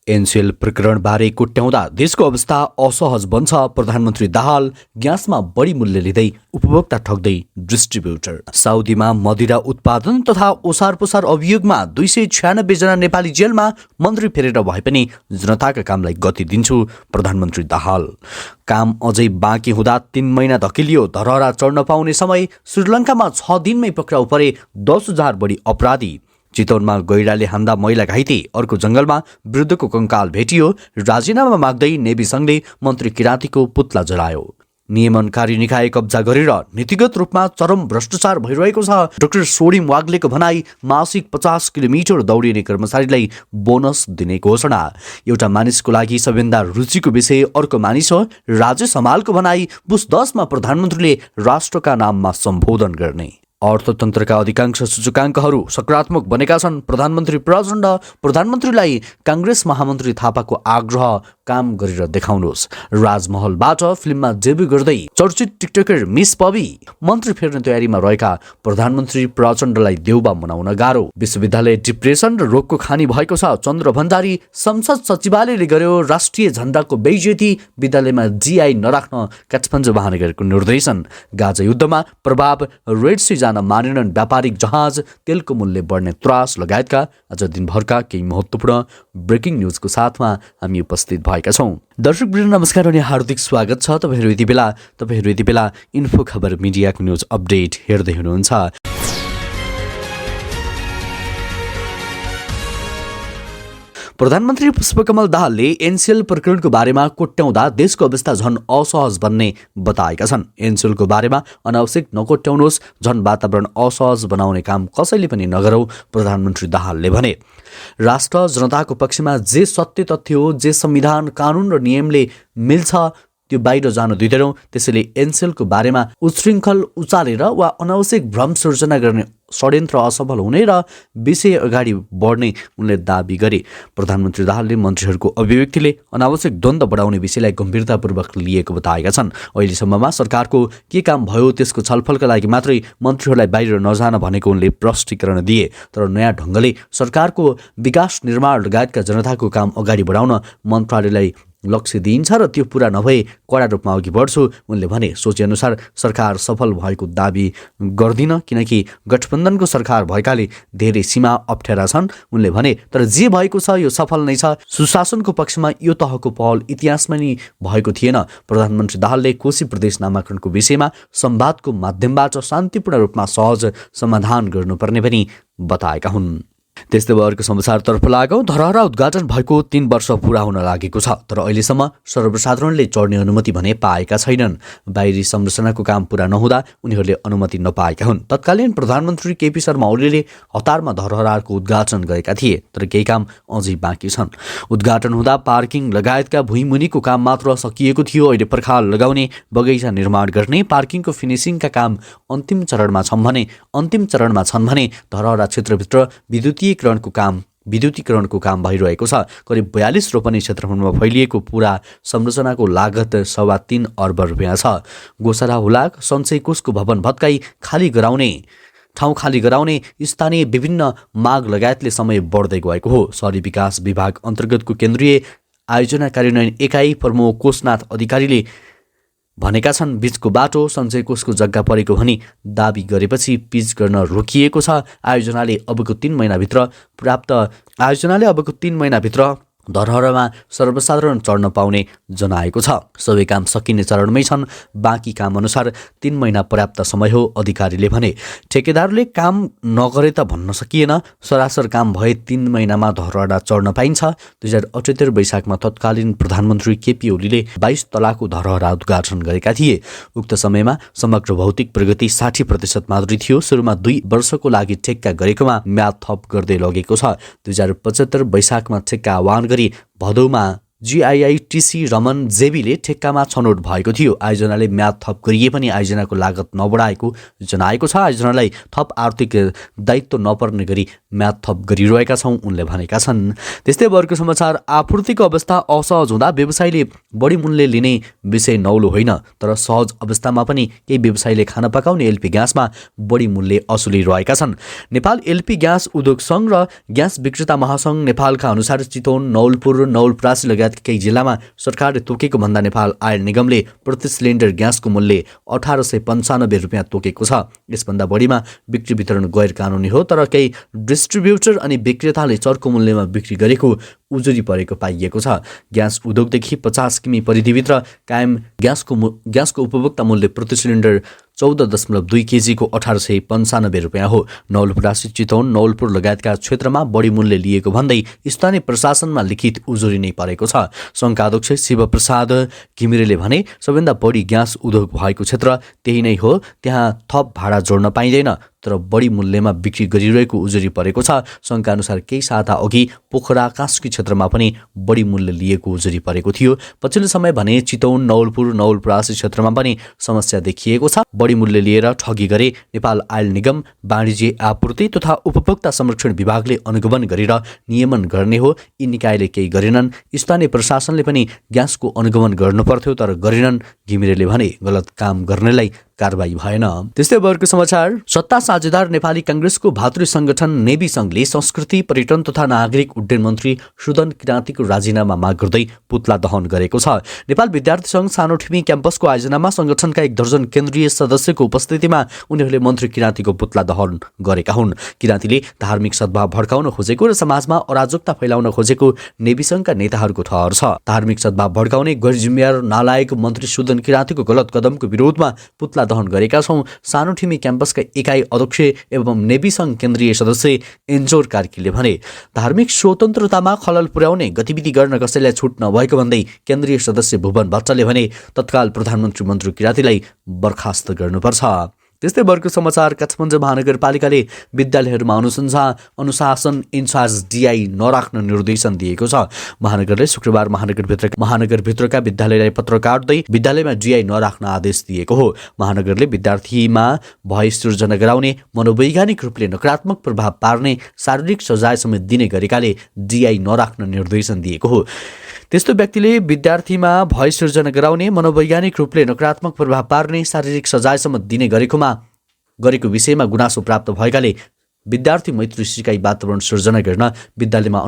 एनसेल प्रकरणबारे कुट्याउँदा देशको अवस्था असहज बन्छ। प्रधानमन्त्री दाहाल ग्यासमा बढी मूल्य लिँदै उपभोक्ता ठग्दै डिस्ट्रिब्युटर। साउदीमा मदिरा उत्पादन तथा ओसार पोसार अभियोगमा 296 जना नेपाली जेलमा। मन्त्री फेरेर भए पनि जनताका कामलाई गति दिन्छु प्रधानमन्त्री दाहाल। काम अझै बाँकी हुँदा 3 महिना धकेलियो। धरहरा चढ्न पाउने समय। श्रीलङ्कामा 6 दिनमै पक्राउ परे 10,000 बढी अपराधी। चितवनमा गैडाले हान्दा महिला घाइते। अर्को जंगलमा वृद्धको कंकाल भेटियो। राजीनामा माग्दै नेभी संघले मन्त्री किराँतीको पुतला जलायो। नियमनकारी निकाय कब्जा गरेर नीतिगत रूपमा चरम भ्रष्टाचार भइरहेको छ। डाक्टर सोडिम वाग्लेको भनाई। मासिक 50 किलोमिटर दौडिने कर्मचारीलाई बोनस दिने घोषणा। एउटा मानिसको लागि सबैभन्दा रुचिको विषय अर्को मानिस हो। राजेश हमालको भनाई। पुस 10 मा प्रधानमन्त्रीले राष्ट्रका नाममा सम्बोधन गर्ने। अर्थतन्त्रका अधिकांश सूचकाङ्कहरू सकारात्मक बनेका छन्। प्रधानमन्त्री प्रचण्ड। प्रधानमन्त्रीलाई काङ्ग्रेस महामन्त्री थापाको आग्रह। काम गरेर देखाउनुहोस्। राजमहलबाट फिल्ममा डेब्यू गर्दै चर्चित टिकटकर मिस पबी। मन्त्री फेर्ने तयारीमा रहेका प्रधानमन्त्री प्रचण्डलाई देउबा मनाउन गाह्रो। विश्वविद्यालय डिप्रेसन र रोगको खानी भएको छ। चन्द्र भण्डारी। संसद सचिवालयले गर्यो राष्ट्रिय झण्डाको बेइज्जती। विद्यालयमा जीआई नराख्न काठमाडौँ महानगरको निर्देशन। गाजा युद्धमा प्रभाव। रेड सी जान मानेनन् व्यापारिक जहाज। तेलको मूल्य बढ्ने त्रास लगायतका आज दिनभरका केही महत्त्वपूर्ण ब्रेकिङ न्युजको साथमा हामी उपस्थित भएका छौँ। दर्शकवृन्द नमस्कार अनि हार्दिक स्वागत छ। तपाईहरू यति बेला इन्फो खबर मिडियाको न्युज अपडेट हेर्दै हुनुहुन्छ। प्रधानमन्त्री पुष्पकमल दाहालले एनसेल प्रकरणको बारेमा कोट्याउँदा देशको अवस्था झन असहज बन्ने बताएका छन्। एनसेलको बारेमा अनावश्यक नकोट्याउनुहोस्। झन वातावरण असहज बनाउने काम कसैले पनि नगरौँ प्रधानमन्त्री दाहालले भने। राष्ट्र जनताको पक्षमा जे सत्य तथ्य हो, जे संविधान कानुन र नियमले मिल्छ त्यो बाहिर जान दिँदैनौँ। त्यसैले एनसेलको बारेमा उच्छृङ्खल उचालेर वा अनावश्यक भ्रम सृजना गर्ने षड्यन्त्र असफल हुने र विषय अगाडि बढ्ने उनले दाबी गरे। प्रधानमन्त्री दाहालले मन्त्रीहरूको अभिव्यक्तिले अनावश्यक द्वन्द्व बढाउने विषयलाई गम्भीरतापूर्वक लिएको बताएका छन्। अहिलेसम्ममा सरकारको के काम भयो त्यसको छलफलका लागि मात्रै मन्त्रीहरूलाई बाहिर नजान भनेको उनले प्रष्टीकरण दिए। तर नयाँ ढङ्गले सरकारको विकास निर्माण लगायतका जनताको काम अगाडि बढाउन मन्त्रालयलाई लक्ष्य दिइन्छ र त्यो पूरा नभए कडा रूपमा अघि बढ्छु उनले भने। सोचेअनुसार सरकार सफल भएको दाबी गर्दिन किनकि गठबन्धनको सरकार भएकाले धेरै सीमा अप्ठ्यारा छन् उनले भने। तर जे भएको छ यो सफल नै छ। सुशासनको पक्षमा यो तहको पहल इतिहासमा नै भएको थिएन। प्रधानमन्त्री दाहालले कोशी प्रदेश नामाकरणको विषयमा संवादको माध्यमबाट शान्तिपूर्ण रूपमा सहज समाधान गर्नुपर्ने पनि बताएका हुन्। त्यस्तै अर्को समाचारतर्फ लागौँ। धरहरा उद्घाटन भएको 3 वर्ष पुरा हुन लागेको छ। तर अहिलेसम्म सर्वसाधारणले चढ्ने अनुमति भने पाएका छैनन्। बाहिरी संरचनाको काम पुरा नहुँदा उनीहरूले अनुमति नपाएका हुन्। तत्कालीन प्रधानमन्त्री केपी शर्मा ओलीले हतारमा धरहराको उद्घाटन गरेका थिए। तर केही काम अझै बाँकी छन्। उद्घाटन हुँदा पार्किङ लगायतका भुइँमुनिको काम मात्र सकिएको थियो। अहिले पर्खाल लगाउने, बगैँचा निर्माण गर्ने, पार्किङको फिनिसिङका काम अन्तिम चरणमा छन् भने धरहरा क्षेत्रभित्र विद्युतीकरणको काम भइरहेको छ। करिब 42 रोपनी क्षेत्रफलमा फैलिएको पूरा संरचनाको लागत 3.25 अर्ब रुपियाँ छ। गोसरा हुलाक सञ्चय कोषको भवन भत्काई ठाउँ खाली गराउने स्थानीय विभिन्न माग लगायतले समय बढ्दै गएको हो। शहरी विकास विभाग अन्तर्गतको केन्द्रीय आयोजना कार्यान्वयन एकाइ प्रमुख कोषनाथ अधिकारीले भनेका छन्। बीचको बाटो सञ्चय कोषको जग्गा परेको भनी दाबी गरेपछि पिच गर्न रोकिएको छ। आयोजनाले अबको 3 महिनाभित्र धरहरामा सर्वसाधारण चढ्न पाउने जनाएको छ। सबै काम सकिने चरणमै छन्। बाँकी काम अनुसार 3 महिना पर्याप्त समय हो अधिकारीले भने। ठेकेदारले काम नगरे त भन्न सकिएन। सरासर काम भए 3 महिनामा धरहरा चढ्न पाइन्छ। 2078 वैशाखमा तत्कालीन प्रधानमन्त्री केपी ओलीले 22 तलाको धरहरा उद्घाटन गरेका थिए। उक्त समयमा समग्र भौतिक प्रगति 60% मात्रै थियो। सुरुमा 2 वर्षको लागि ठेक्का गरेकोमा म्याद थप गर्दै लगेको छ। 2075 वैशाखमा ठेक्का आह्वान गरी भदौमा GIITC रमन जेबीले ठेक्कामा छनौट भएको थियो। आयोजनाले म्याद थप गरिए पनि आयोजनाको लागत नबढाएको जनाएको छ। आयोजनालाई थप आर्थिक दायित्व नपर्ने गरी म्याद थप गरिरहेका छौँ उनले भनेका छन्। त्यस्तै अर्को समाचार, आपूर्तिको अवस्था असहज हुँदा व्यवसायीले बढी मूल्य लिने विषय नौलो होइन, तर सहज अवस्थामा पनि केही व्यवसायीले खाना पकाउने एलपी ग्यासमा बढी मूल्य असुलिरहेका छन्। नेपाल एलपी ग्यास उद्योग सङ्घ र ग्यास विक्रेता महासङ्घ नेपालका अनुसार चितवन, नवलपुर, नवलपरासी लगायत केही जिल्लामा सरकारले तोकेको भन्दा नेपाल आयल निगमले प्रति सिलिन्डर ग्यासको मूल्य 1895 रुपियाँ तोकेको छ। यसभन्दा बढीमा बिक्री वितरण गैर कानुनी हो, तर केही डिस्ट्रिब्युटर अनि विक्रेताले चर्को मूल्यमा बिक्री गरेको उजुरी परेको पाइएको छ। ग्यास उद्योगदेखि 50 किमी परिधिभित्र कायम ग्यासको उपभोक्ता मूल्य प्रति सिलिन्डर 14.2 केजीको 1895 रुपियाँ हो। नवलपरासी, चितवन, नवलपुर लगायतका क्षेत्रमा बढी मूल्य लिएको भन्दै स्थानीय प्रशासनमा लिखित उजुरी नै परेको छ। सङ्घका अध्यक्ष शिवप्रसाद घिमिरेले भने सबैभन्दा बढी ग्यास उद्योग भएको क्षेत्र त्यही नै हो, त्यहाँ थप भाडा जोड्न पाइँदैन, तर बढी मूल्यमा बिक्री गरिरहेको उजुरी परेको छ। सङ्घका अनुसार केही साता अघि पोखरा, कास्की क्षेत्रमा पनि बढी मूल्य लिएको उजुरी परेको थियो। पछिल्लो समय भने चितवन, नवलपुर, नवलपरासी क्षेत्रमा पनि समस्या देखिएको छ। बढी मूल्य लिएर ठगी गरे नेपाल आयल निगम, वाणिज्य आपूर्ति तथा उपभोक्ता संरक्षण विभागले अनुगमन गरेर नियमन गर्ने हो। यी निकायले केही गरेनन्, स्थानीय प्रशासनले पनि ग्यासको अनुगमन गर्नुपर्थ्यो, तर गरेनन्। घिमिरेले भने गलत काम गर्नेलाई कारबाही भएन। त्यस्तै अर्को समाचार, सत्ता साझेदार नेपाली काङ्ग्रेसको भातृ संगठन नेभी सङ्घले संस्कृति, पर्यटन तथा नागरिक उड्डयन मन्त्री सुदन किराँतीको राजीनामा माग गर्दै पुतला दहन गरेको छ। नेपाल विद्यार्थी सङ्घ सानोठिमी क्याम्पसको आयोजनामा संगठनका 1 दर्जन केन्द्रीय सदस्यको उपस्थितिमा उनीहरूले मन्त्री किराँतीको पुतला दहन गरेका हुन्। किराँतीले धार्मिक सद्भाव भड्काउन खोजेको र समाजमा अराजकता फैलाउन खोजेको नेभी सङ्घका नेताहरूको ठहर छ। धार्मिक सद्भाव भड्काउने गैर जिम्मेवार नालायक मन्त्री सुदन किराँतीको गलत कदमको विरोधमा पुतला दहन गरेका छौँ। सानोठिमी क्याम्पसका इकाइ अध्यक्ष एवं नेभी सङ्घ केन्द्रीय सदस्य एन्जोर कार्कीले भने धार्मिक स्वतन्त्रतामा खलल पुर्याउने गतिविधि गर्न कसैलाई छुट नभएको भन्दै केन्द्रीय सदस्य भुवन भट्टले भने तत्काल प्रधानमन्त्री मन्त्री किराँतीलाई बर्खास्त गर्नुपर्छ। त्यस्तै अर्को समाचार, काठमाडौँ महानगरपालिकाले विद्यालयहरूमा अनुशासन इन्चार्ज DI नराख्न निर्देशन दिएको छ। महानगरले शुक्रबार महानगरभित्रका विद्यालयलाई पत्र काट्दै विद्यालयमा DI नराख्न आदेश दिएको हो। महानगरले विद्यार्थीमा भय सृजना गराउने, मनोवैज्ञानिक रूपले नकारात्मक प्रभाव पार्ने, शारीरिक सजाय समेत दिने गरेकाले DI नराख्न निर्देशन दिएको हो। त्यस्तो व्यक्तिले विद्यार्थीमा भय सृजना गराउने, मनोवैज्ञानिक रूपले नकारात्मक प्रभाव पार्ने, शारीरिक सजाय समेत दिने गरेको विषयमा गुनासो प्राप्त भएकाले विद्यार्थी मैत्री सिकाइ वातावरण सृजना गर्न विद्यालयमा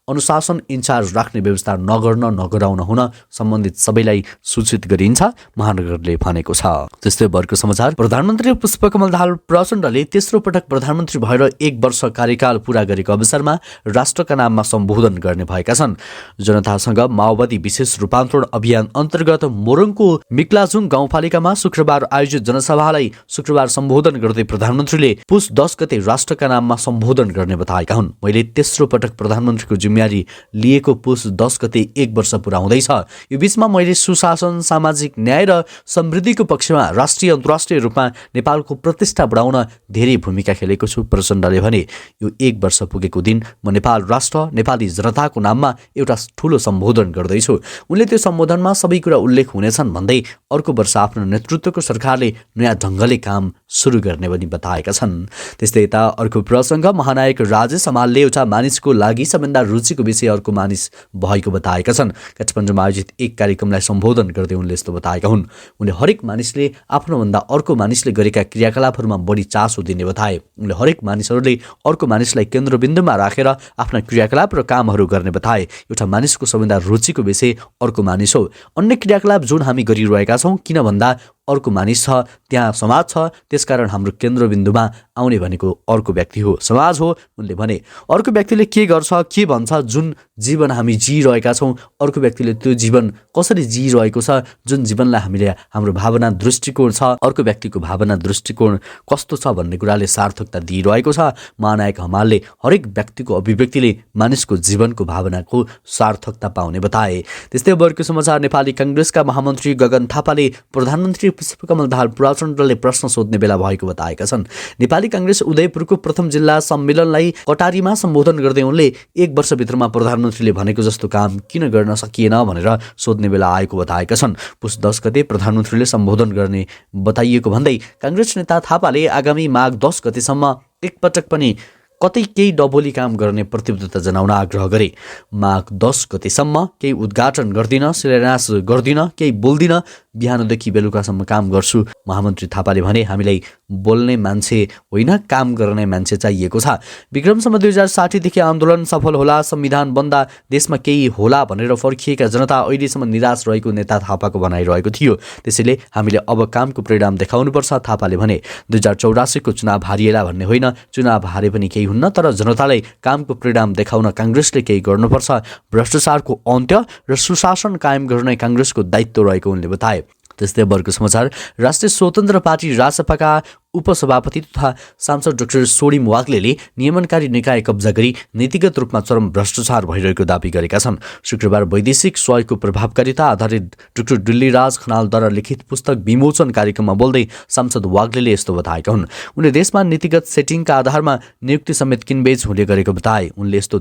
अनुशासन इन्चार्ज राख्ने व्यवस्था नगराउन हुन सम्बन्धित सबैलाई सूचित गरिन्छ, महानगरले भनेको छ। त्यस्तै अर्को समाचार, प्रधानमन्त्री पुष्पकमल दाहाल प्रचण्डले तेस्रो पटक प्रधानमन्त्री भएर 1 वर्ष कार्यकाल पूरा गरेको अवसरमा राष्ट्रका नाममा सम्बोधन गर्ने भएका छन्। जनतासँग माओवादी विशेष रूपान्तरण अभियान अन्तर्गत मोरङको मिक्लाजुङ गाउँपालिकामा शुक्रबार आयोजित जनसभालाई शुक्रबार सम्बोधन गर्दै प्रधानमन्त्रीले पुस 10 गते राष्ट्रका नाममा सम्बोधन गर्ने बताएका हुन्। मैले तेस्रो पटक प्रधानमन्त्रीको जिम्मेवारी लिएको पुस 10 गते 1 वर्ष पुरा हुँदैछ। यो बीचमा मैले सुशासन, सामाजिक न्याय र समृद्धिको पक्षमा राष्ट्रिय अन्तर्राष्ट्रिय रूपमा नेपालको प्रतिष्ठा बढाउन धेरै भूमिका खेलेको छु, प्रचण्डले भने। यो 1 वर्ष पुगेको दिन म नेपाल राष्ट्र, नेपाली जनताको नाममा एउटा ठूलो सम्बोधन गर्दैछु। उनले त्यो सम्बोधनमा सबै कुरा उल्लेख हुनेछन् भन्दै अर्को वर्ष आफ्नो नेतृत्वको सरकारले नयाँ ढङ्गले काम सुरु गर्ने पनि बताएका छन्। त्यस्तै यता अर्को प्रसङ्ग, महानायक राजेश हमालले एउटा मानिसको लागि सबैभन्दा रुचिको विषय अर्को मानिस भएको बताएका छन्। काठमाडौँमा आयोजित एक कार्यक्रमलाई सम्बोधन गर्दै उनले यस्तो बताएका हुन्। उनले हरेक मानिसले आफ्नोभन्दा अर्को मानिसले गरेका क्रियाकलापहरूमा बढी चासो दिने बताए। उनले हरेक मानिसहरूले अर्को मानिसलाई केन्द्रबिन्दुमा राखेर आफ्ना क्रियाकलाप र कामहरू गर्ने बताए। एउटा मानिसको सबैभन्दा रुचिको विषय अर्को मानिस हो। अन्य क्रियाकलाप जुन हामी गरिरहेका छौँ, किन भन्दा अर्को मानिस छ, त्यहाँ समाज छ, त्यसकारण हाम्रो केन्द्रबिन्दुमा आउने भनेको अर्को व्यक्ति हो, समाज हो। उनले भने अर्को व्यक्तिले के गर्छ, के भन्छ, जुन जीवन हामी जिइरहेका छौँ, अर्को व्यक्तिले त्यो जीवन कसरी जिइरहेको छ, जुन जीवनलाई हामीले हाम्रो भावना दृष्टिकोण छ, अर्को व्यक्तिको भावना दृष्टिकोण कस्तो छ भन्ने कुराले सार्थकता दिइरहेको छ। महानायक हमालले हरेक व्यक्तिको अभिव्यक्तिले मानिसको जीवनको भावनाको सार्थकता पाउने बताए। त्यस्तै अर्को समाचार, नेपाली काङ्ग्रेसका महामन्त्री गगन थापाले प्रधानमन्त्री पुष्पकमल दाहाल प्रचण्डले प्रश्न सोध्ने बेला भएको बताएका छन्। नेपाली कांग्रेस उदयपुरको प्रथम जिल्ला सम्मेलनलाई कटारीमा सम्बोधन गर्दै उनले 1 वर्षभित्रमा प्रधानमन्त्रीले भनेको जस्तो काम किन गर्न सकिएन भनेर सोध्ने बेला आएको बताएका छन्। पुस 10 गते प्रधानमन्त्रीले सम्बोधन गर्ने बताइएको भन्दै कांग्रेस नेता थापाले आगामी माघ 10 गतेसम्म एकपटक पनि कतै केही डबोली काम गर्ने प्रतिबद्धता जनाउन आग्रह गरे। माघ 10 गतेसम्म केही उद्घाटन गर्दिन, शिलान्यास गर्दिन, केही बोल्दिन, बिहानदेखि बेलुकासम्म काम गर्छु। महामन्त्री थापाले भने, हामीलाई बोल्ने मान्छे होइन, काम गर्ने मान्छे चाहिएको छ। विक्रमसम्म 2060 देखि आन्दोलन सफल होला, संविधान बन्दा देशमा केही होला भनेर फर्किएका जनता अहिलेसम्म निराश रहेको नेता थापाको भनाइरहेको थियो। त्यसैले हामीले अब कामको परिणाम देखाउनुपर्छ। थापाले भने, 2084 को चुनाव हारिएला भन्ने होइन, चुनाव हारे पनि केही हुन्न, तर जनतालाई कामको परिणाम देखाउन कांग्रेसले केही गर्नुपर्छ। भ्रष्टाचारको अन्त्य र सुशासन कायम गर्ने कांग्रेसको दायित्व रहेको उनले बताए। त्यस्तै वर्ग समाचार। राष्ट्रिय स्वतन्त्र पार्टी रासपाका उपसभापति तथा सांसद डाक्टर सोडिम वाग्लेले नियमनकारी निकाय कब्जा गरी नीतिगत रूपमा चरम भ्रष्टाचार भइरहेको दावी गरेका छन्। शुक्रबार वैदेशिक सहयोगको प्रभावकारिता आधारित डाक्टर दिल्लीराज खनालद्वारा लिखित पुस्तक विमोचन कार्यक्रममा बोल्दै सांसद वाग्लेले यस्तो बताएका हुन्। उनले देशमा नीतिगत सेटिङका आधारमा नियुक्ति समेत किनबेच हुने गरेको बताए। उनले यस्तो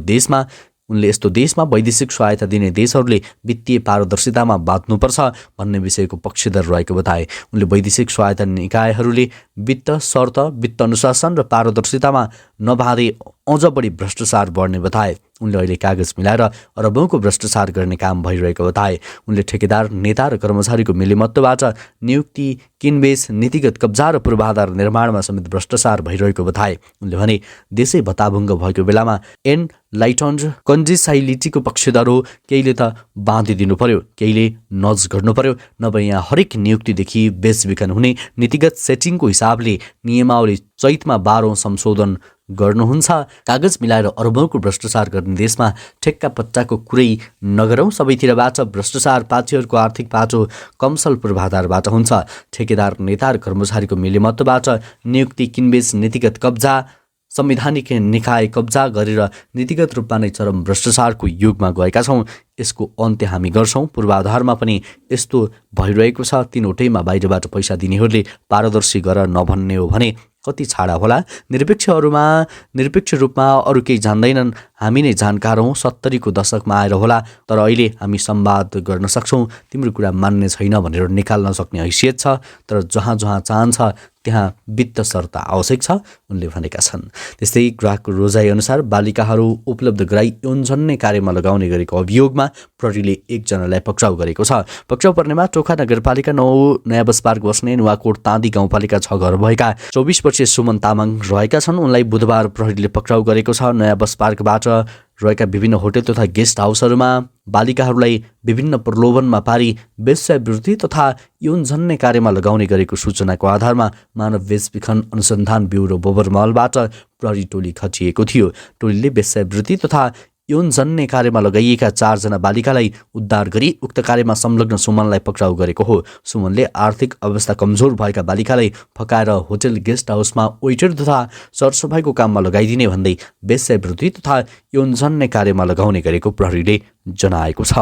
देशमा वैदेशिक सहायता दिने देशहरूले वित्तीय पारदर्शितामा बाँध्नुपर्छ भन्ने विषयको पक्षधर रहेको बताए। उनले वैदेशिक सहायता निकायहरूले वित्त शर्त, वित्त अनुशासन र पारदर्शितामा नबाँधे अझ बढी भ्रष्टाचार बढ्ने बताए। उनले अहिले कागज मिलाएर अरबौंको भ्रष्टाचार गर्ने काम भइरहेको बताए। उनले ठेकेदार, नेता र कर्मचारीको मिलेमत्वबाट नियुक्ति, किनबेच, नीतिगत कब्जा र पूर्वाधार निर्माणमा समेत भ्रष्टाचार भइरहेको बताए। उनले भने, देशै भत्ताभङ्ग भएको बेलामा एनलाइटन्ड कन्जिसाइलिटीको पक्षधर हो। केहीले त बाँधिदिनु पर्यो, केहीले नज गर्नु पर्यो, नभए यहाँ हरेक नियुक्तिदेखि बेचबिखन हुने। नीतिगत सेटिङको हिसाबले नियमावली चैतमा 12औं संशोधन गर्नुहुन्छ। कागज मिलाएर अरबौंको भ्रष्टाचार गर्ने देशमा ठेक्का पट्टाको कुरै नगरौँ। सबैतिरबाट भ्रष्टाचार, पार्टीहरूको आर्थिक पाटो कमसल पूर्वाधारबाट हुन्छ। ठेकेदार, नेता र कर्मचारीको मिलेमत्वबाट नियुक्ति, किनबेच, नीतिगत कब्जा, संवैधानिक निकाय कब्जा गरेर नीतिगत रूपमा नै चरम भ्रष्टाचारको युगमा गएका छौँ। यसको अन्त्य हामी गर्छौँ। पूर्वाधारमा पनि यस्तो भइरहेको छ। तीनवटैमा बाहिरबाट पैसा दिनेहरूले पारदर्शी गर नभन्ने हो भने कति छाडा होला। निरपेक्ष रूपमा अरू केही जान्दैनन्, हामी नै जानकार हौँ। 70 को दशकमा आएर होला, तर अहिले हामी संवाद गर्न सक्छौँ। तिम्रो कुरा मान्ने छैन भनेर निकाल्न सक्ने हैसियत छ, तर जहाँ जहाँ चाहन्छ त्यहाँ वित्त शर्त आवश्यक छ, उनले भनेका छन्। त्यस्तै ग्राहकको रोजाइ अनुसार बालिकाहरू उपलब्ध गराई यौनजन्य कार्यमा लगाउने गरेको अभियोगमा प्रहरीले 1 जनालाई पक्राउ गरेको छ। पक्राउ पर्नेमा टोखा नगरपालिका 9 नयाँ बस पार्क बस्ने नुवाकोट ताँदी गाउँपालिका 6 घर भएका 24 वर्षीय सुमन तामाङ रहेका छन्। उनलाई बुधबार प्रहरीले पक्राउ गरेको छ। नयाँ बस पार्कबाट रहेका विभिन्न होटल तथा गेस्ट हाउसहरूमा बालिकाहरूलाई विभिन्न प्रलोभनमा पारी वेश्यावृत्ति तथा यौनजन्य कार्यमा लगाउने गरेको सूचनाको आधारमा मानव बेचबिखन अनुसन्धान ब्युरो बोबरमहलबाट प्रहरी टोली खटिएको थियो। टोलीले वेश्यावृत्ति तथा यौनजन्य कार्यमा लगाइएका 4 जना बालिकालाई उद्धार गरी उक्त कार्यमा संलग्न सुमनलाई पक्राउ गरेको हो। सुमनले आर्थिक अवस्था कमजोर भएका बालिकालाई फकाएर होटल, गेस्ट हाउसमा वेटर तथा सरसफाइको काममा लगाइदिने भन्दै वेश्यावृत्ति तथा यौनजन्य कार्यमा लगाउने गरेको प्रहरीले जनाएको छ।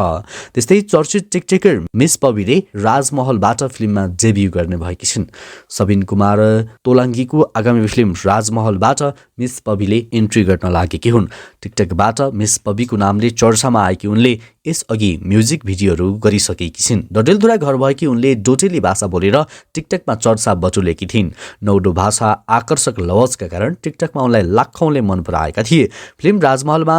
त्यस्तै चर्चित टिकटकर मिस पबीले राजमहलबाट फिल्ममा डेब्यू गर्ने भएकी छिन्। सबिन कुमार तोलाङ्गीको आगामी फिल्म राजमहलबाट मिस पबीले एन्ट्री गर्न लागेकी हुन्। टिकटकबाट मिस पबीको नामले चर्चामा आएकी उनले यसअघि म्युजिक भिडियोहरू गरिसकेकी छिन्। डडेलधुरा घर भएकी उनले डोटेली भाषा बोलेर टिकटकमा चर्चा बटुलेकी थिइन्। नौडो भाषा, आकर्षक लवजका कारण टिकटकमा उनलाई लाखौँले मन पराएका थिए। फिल्म राजमहलमा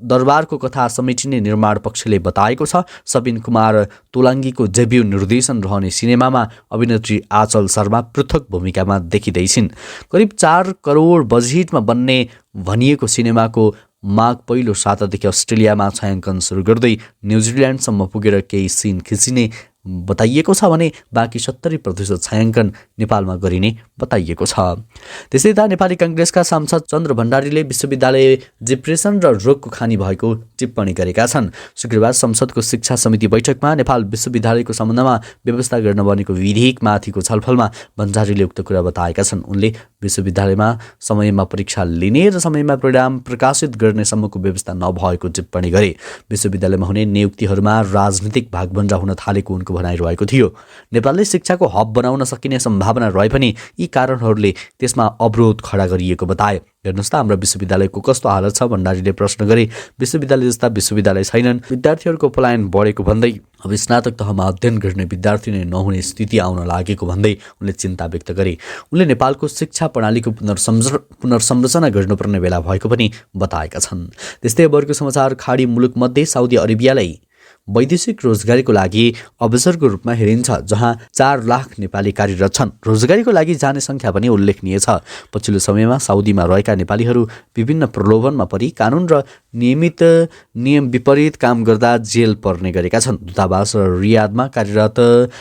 दरबारको कथा समेटिने निर्माण पक्षले बताएको छ। सबिन कुमार तोलाङ्गीको डेब्यू निर्देशन रहने सिनेमामा अभिनेत्री आचल शर्मा पृथक भूमिकामा देखिँदैछिन्। करिब 4 करोड बजेटमा बन्ने भनिएको सिनेमाको माघ पहिलो सातादेखि अस्ट्रेलियामा छायाङ्कन सुरु गर्दै न्युजिल्यान्डसम्म पुगेर केही सिन खिचिने बताइएको छ भने बाँकी 70% छायाङ्कन नेपालमा गरिने बताइएको छ। त्यसै त नेपाली कांग्रेसका सांसद चन्द्र भण्डारीले विश्वविद्यालय डिप्रेसन र रोगको खानी भएको टिप्पणी गरेका छन्। शुक्रबार संसदको शिक्षा समिति बैठकमा नेपाल विश्वविद्यालयको सम्बन्धमा व्यवस्था गर्न बनेको विधेयकमाथिको छलफलमा भण्डारीले उक्त कुरा बताएका छन्। उनले विश्वविद्यालयमा समयमा परीक्षा लिने र समयमा परिणाम प्रकाशित गर्ने सम्मको व्यवस्था नभएको टिप्पणी गरे। विश्वविद्यालयमा हुने नियुक्तिहरूमा राजनीतिक भागभण्डा हुन थालेको उनको उनको भनाइरहेको थियो। नेपालले शिक्षाको हब बनाउन सकिने सम्भावना रहे पनि यी कारणहरूले त्यसमा अवरोध खडा गरिएको बताए। हेर्नुहोस् त हाम्रो विश्वविद्यालयको कस्तो हालत छ, भण्डारीले प्रश्न गरे। विश्वविद्यालय जस्ता विश्वविद्यालय छैनन्, विद्यार्थीहरूको पलायन बढेको भन्दै अब स्नातक तहमा अध्ययन गर्ने विद्यार्थी नै नहुने स्थिति आउन लागेको भन्दै उनले चिन्ता व्यक्त गरे। उनले नेपालको शिक्षा प्रणालीको पुनर्संरचना गर्नुपर्ने बेला भएको पनि बताएका छन्। त्यस्तै अबको समाचार, खाडी मुलुकमध्ये साउदी अरेबियालाई वैदेशिक रोजगारीको लागि अवसरको रूपमा हेरिन्छ, जहाँ 4 लाख नेपाली कार्यरत छन्। रोजगारीको लागि जाने सङ्ख्या पनि उल्लेखनीय छ। पछिल्लो समयमा साउदीमा रहेका नेपालीहरू विभिन्न प्रलोभनमा परि कानुन र नियम विपरीत काम गर्दा जेल पर्ने गरेका छन्। दूतावास र रियादमा कार्यरत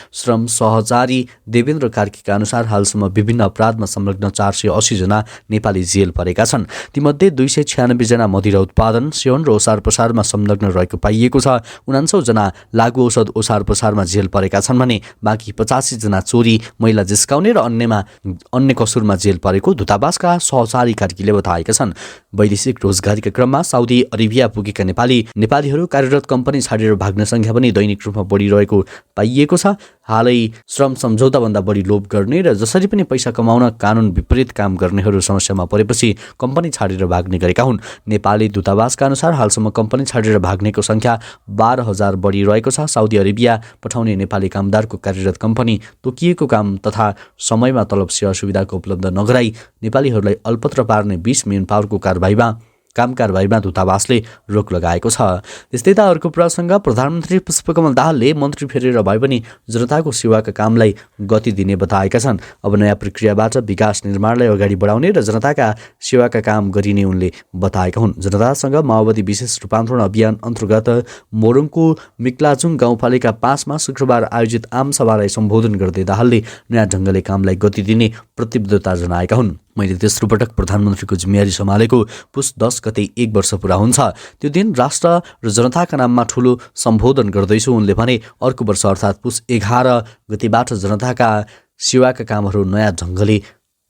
श्रम सहचारी देवेन्द्र कार्कीका अनुसार हालसम्म विभिन्न अपराधमा संलग्न 480 जना नेपाली जेल परेका छन्। तीमध्ये 296 जना मदिरा उत्पादन, सेवन र ओसार पसारमा संलग्न रहेको पाइएको छ। 49 जना लागु औषध ओसार पसारमा जेल परेका छन् भने बाँकी 85 जना चोरी, महिला जिस्काउने र अन्य कसुरमा जेल परेको दूतावासका सहचारी कार्कीले बताएका छन्। वैदेशिक रोजगारीका क्रममा साउदी अरेबिया पुगेका नेपालीहरू कार्यरत कम्पनी छाडेर भाग्ने सङ्ख्या पनि दैनिक रूपमा बढिरहेको पाइएको छ। हालै श्रम सम्झौताभन्दा बढी लोभ गर्ने र जसरी पनि पैसा कमाउन कानुन विपरीत काम गर्नेहरू समस्यामा परेपछि कम्पनी छाडेर भाग्ने गरेका हुन्। नेपाली दूतावासका अनुसार हालसम्म कम्पनी छाडेर भाग्नेको सङ्ख्या 12,000 बढिरहेको छ। साउदी अरेबिया पठाउने नेपाली कामदारको कार्यरत कम्पनी तोकिएको काम तथा समयमा तलब सेवा सुविधाको उपलब्ध नगराई नेपालीहरूलाई अल्पत्र पार्ने 20 मेन पावरको कारबाहीमा दूतावासले रोक लगाएको छ। त्यस्तै त अर्को प्रसङ्ग, प्रधानमन्त्री पुष्पकमल दाहालले मन्त्री फेरेर भए पनि जनताको सेवाका कामलाई गति दिने बताएका छन्। अब नयाँ प्रक्रियाबाट विकास निर्माणलाई अगाडि बढाउने र जनताका सेवाका काम गरिने उनले बताएका हुन्। जनतासँग माओवादी विशेष रूपान्तरण अभियान अन्तर्गत मोरङको मिक्लाजुङ गाउँपालिका 5 मा शुक्रबार आयोजित आमसभालाई सम्बोधन गर्दै दाहालले नयाँ ढङ्गले कामलाई गति दिने प्रतिबद्धता जनाएका हुन्। मैले तेस्रो पटक प्रधानमन्त्रीको जिम्मेवारी सम्हालेको पुस 10 गते 1 वर्ष पुरा हुन्छ। त्यो दिन राष्ट्र र जनताका नाममा ठुलो सम्बोधन गर्दैछु उनले भने। अर्को वर्ष अर्थात् पुस 11 गतेबाट जनताका सेवाका कामहरू नयाँ ढङ्गले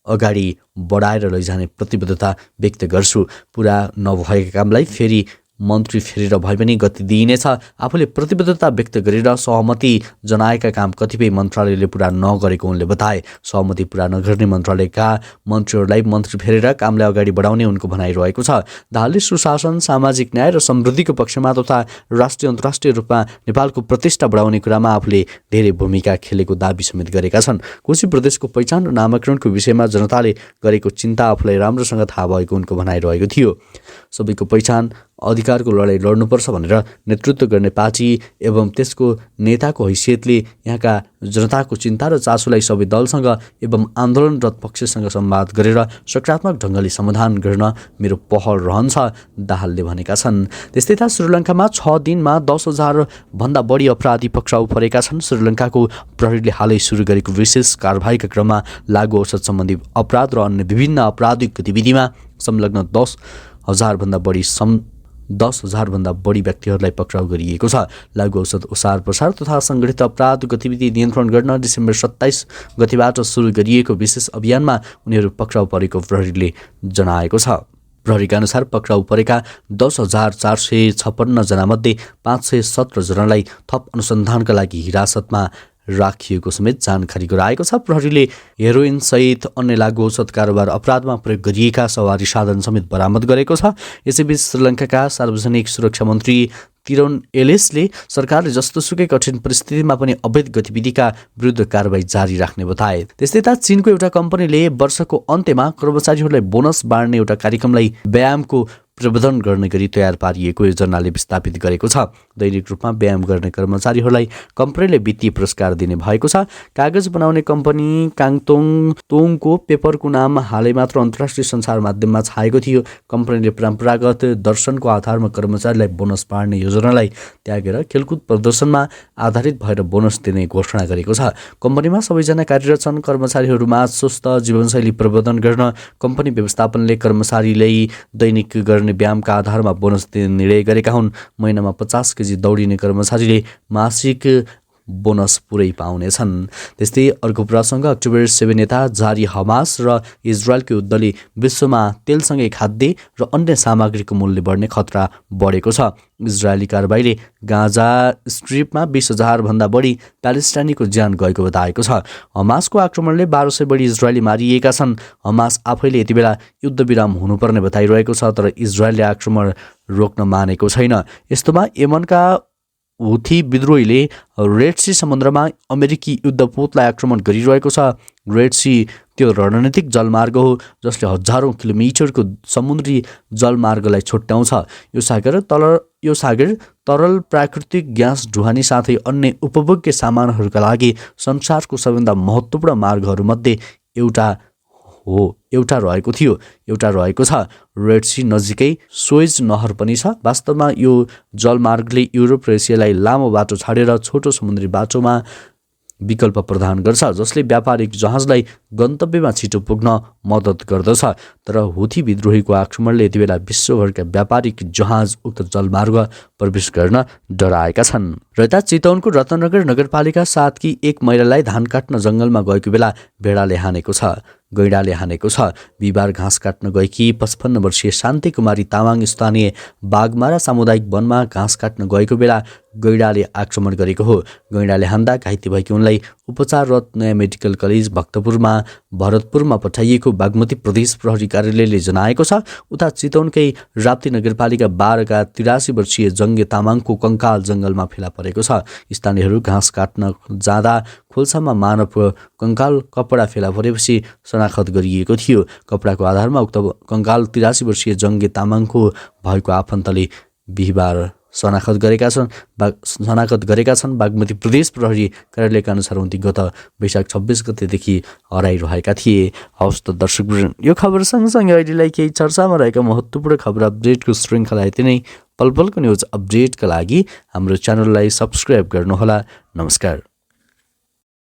अगाडि बढाएर लैजाने प्रतिबद्धता व्यक्त गर्छु। पुरा नभएका कामलाई फेरि मन्त्री फेरेर भए पनि गति दिइनेछ। आफूले प्रतिबद्धता व्यक्त गरेर सहमति जनाएका काम कतिपय मन्त्रालयले पुरा नगरेको उनले बताए। सहमति पुरा नगर्ने मन्त्रालयका मन्त्रीहरूलाई मन्त्री फेरेर कामलाई अगाडि बढाउने उनको भनाइरहेको छ। दाहालले सुशासन, सामाजिक न्याय र समृद्धिको पक्षमा तथा राष्ट्रिय अन्तर्राष्ट्रिय रूपमा नेपालको प्रतिष्ठा बढाउने कुरामा आफूले धेरै भूमिका खेलेको दाबी समेत गरेका छन्। कोशी प्रदेशको पहिचान र नामाकरणको विषयमा जनताले गरेको चिन्ता आफूलाई राम्रोसँग थाहा भएको उनको भनाइरहेको थियो। सबैको पहिचान, अधिकारको लडाईँ लड्नुपर्छ भनेर नेतृत्व गर्ने पार्टी एवं त्यसको नेताको हैसियतले यहाँका जनताको चिन्ता र चासोलाई सबै दलसँग एवं आन्दोलनरत पक्षसँग संवाद गरेर सकारात्मक ढङ्गले समाधान गर्न मेरो पहल रहन्छ, दाहालले भनेका छन्। त्यस्तै त श्रीलङ्कामा 6 दिनमा 10,000 भन्दा बढी अपराधी पक्राउ परेका छन्। श्रीलङ्काको प्रहरीले हालै सुरु गरेको विशेष कारबाहीका क्रममा लागु औषध सम्बन्धी अपराध र अन्य विभिन्न आपराधिक गतिविधिमा संलग्न 10,000 भन्दा बढी व्यक्तिहरूलाई पक्राउ गरिएको छ। लागु औषध ओसार पसार तथा सङ्गठित अपराध गतिविधि नियन्त्रण गर्न डिसेम्बर 27 गतिबाट सुरु गरिएको विशेष अभियानमा उनीहरू पक्राउ परेको प्रहरीले जनाएको छ। प्रहरीका अनुसार पक्राउ परेका 10,456 जनामध्ये 517 जनालाई थप अनुसन्धानका लागि हिरासतमा राखिएको समेत जानकारी गराएको छ। प्रहरीले हेरोइन सहित अन्य लागु औषध कारोबार अपराधमा प्रयोग गरिएका सवारी साधन समेत बरामद गरेको छ। यसैबीच श्रीलङ्काका सार्वजनिक सुरक्षा मन्त्री तिरोन एलेसले सरकारले जस्तोसुकै कठिन परिस्थितिमा पनि अवैध गतिविधिका विरुद्ध कारबाही जारी राख्ने बताए। त्यस्तै त चीनको एउटा कम्पनीले वर्षको अन्त्यमा कर्मचारीहरूलाई बोनस बाँड्ने एउटा कार्यक्रमलाई व्यायामको प्रबन्धन गर्ने गरी तयार पारिएको योजनाले विस्थापित गरेको छ। दैनिक रूपमा व्यायाम गर्ने कर्मचारीहरूलाई कम्पनीले वित्तीय पुरस्कार दिने भएको छ। कागज बनाउने कम्पनी काङतोङको पेपरको नाम हालै मात्र अन्तर्राष्ट्रिय सञ्चार माध्यममा छाएको थियो। कम्पनीले परम्परागत दर्शनको आधारमा कर्मचारीलाई बोनस बाँड्ने योजनालाई त्यागेर खेलकुद प्रदर्शनमा आधारित भएर बोनस दिने घोषणा गरेको छ। कम्पनीमा सबैजना कार्यरत छन्। कर्मचारीहरूमा स्वस्थ जीवनशैली प्रबन्धन गर्न कम्पनी व्यवस्थापनले कर्मचारीलाई दैनिक व्यायामका आधारमा बोनस दिने निर्णय गरेका हुन्। महिनामा 50 केजी दौडिने कर्मचारीले मासिक बोनस पुरै पाउनेछन्। त्यस्तै अर्को प्रसङ्ग, अक्टोबर 7 यता जारी हमास र इजरायलको युद्धले विश्वमा तेलसँगै खाद्य र अन्य सामग्रीको मूल्य बढ्ने खतरा बढेको छ। इजरायली कारबाहीले गाजा स्ट्रिपमा 20,000 भन्दा बढी प्यालेस्टाइनीको ज्यान गएको बताएको छ। हमासको आक्रमणले 1200 बढी इजरायली मारिएका छन्। हमास आफैले यति बेला युद्धविराम हुनुपर्ने बताइरहेको छ, तर इजरायलले आक्रमण रोक्न मानेको छैन। यस्तोमा यमनका हुथी विद्रोहीले रेड सी समुद्रमा अमेरिकी युद्धपोतलाई आक्रमण गरिरहेको छ। रेड सी त्यो रणनीतिक जलमार्ग हो जसले हजारौँ किलोमिटरको समुद्री जलमार्गलाई छुट्याउँछ। यो सागर तरल प्राकृतिक ग्यास, ढुवानी साथै अन्य उपभोग्य सामानहरूका लागि संसारको सबैभन्दा महत्त्वपूर्ण मार्गहरूमध्ये एउटा रहेको छ। रेड सी नजिकै स्वेज नहर पनि छ। वास्तवमा यो जलमार्गले युरोप र एसियालाई लामो बाटो छाडेर छोटो समुद्री बाटोमा विकल्प प्रदान गर्छ, जसले व्यापारिक जहाजलाई गन्तव्यमा छिटो पुग्न मद्दत गर्दछ। तर हुथी विद्रोहीको आक्रमणले यति बेला विश्वभरका व्यापारिक जहाज उक्त जलमार्ग प्रवेश गर्न डराएका छन्। र यता चितवनको रत्नगर नगरपालिका 7 की एक महिलालाई धान काट्न जङ्गलमा गएको बेला गैँडाले हानेको छ। बिहिबार घाँस काट्न गएकी 55 वर्षीय शान्ति कुमारी तामाङ स्थानीय बागमारा सामुदायिक वनमा घाँस काट्न गएको बेला गैँडाले आक्रमण गरेको हो। गैँडाले हान्दा घाइते भएकी उनलाई उपचाररत नयाँ मेडिकल कलेज भरतपुरमा पठाइएको बागमती प्रदेश प्रहरी कार्यालयले जनाएको छ। उता चितवनकै राप्ती नगरपालिका 12 का 83 वर्षीय जङ्गे तामाङको कङ्काल जङ्गलमा फेला परेको छ। स्थानीयहरू घाँस काट्न जाँदा खोल्सामा मानवको कङ्काल कपडा फेला परेपछि शनाखत गरिएको थियो। कपडाको आधारमा उक्त कङ्काल 83 वर्षीय जङ्गे तामाङको भएको आफन्तले बिहिबार शनाखत गरेका छन्। बागमती प्रदेश प्रहरी कार्यालयका अनुसार उनी गत वैशाख 26 गतेदेखि हराइरहेका थिए। हवस् त दर्शकवृन्द, यो खबर सँगसँगै अहिलेलाई केही चर्चामा रहेका महत्त्वपूर्ण खबर अपडेटको श्रृङ्खला यति नै। पल पलको न्युज अपडेटका लागि हाम्रो च्यानललाई सब्स्क्राइब गर्नुहोला। नमस्कार।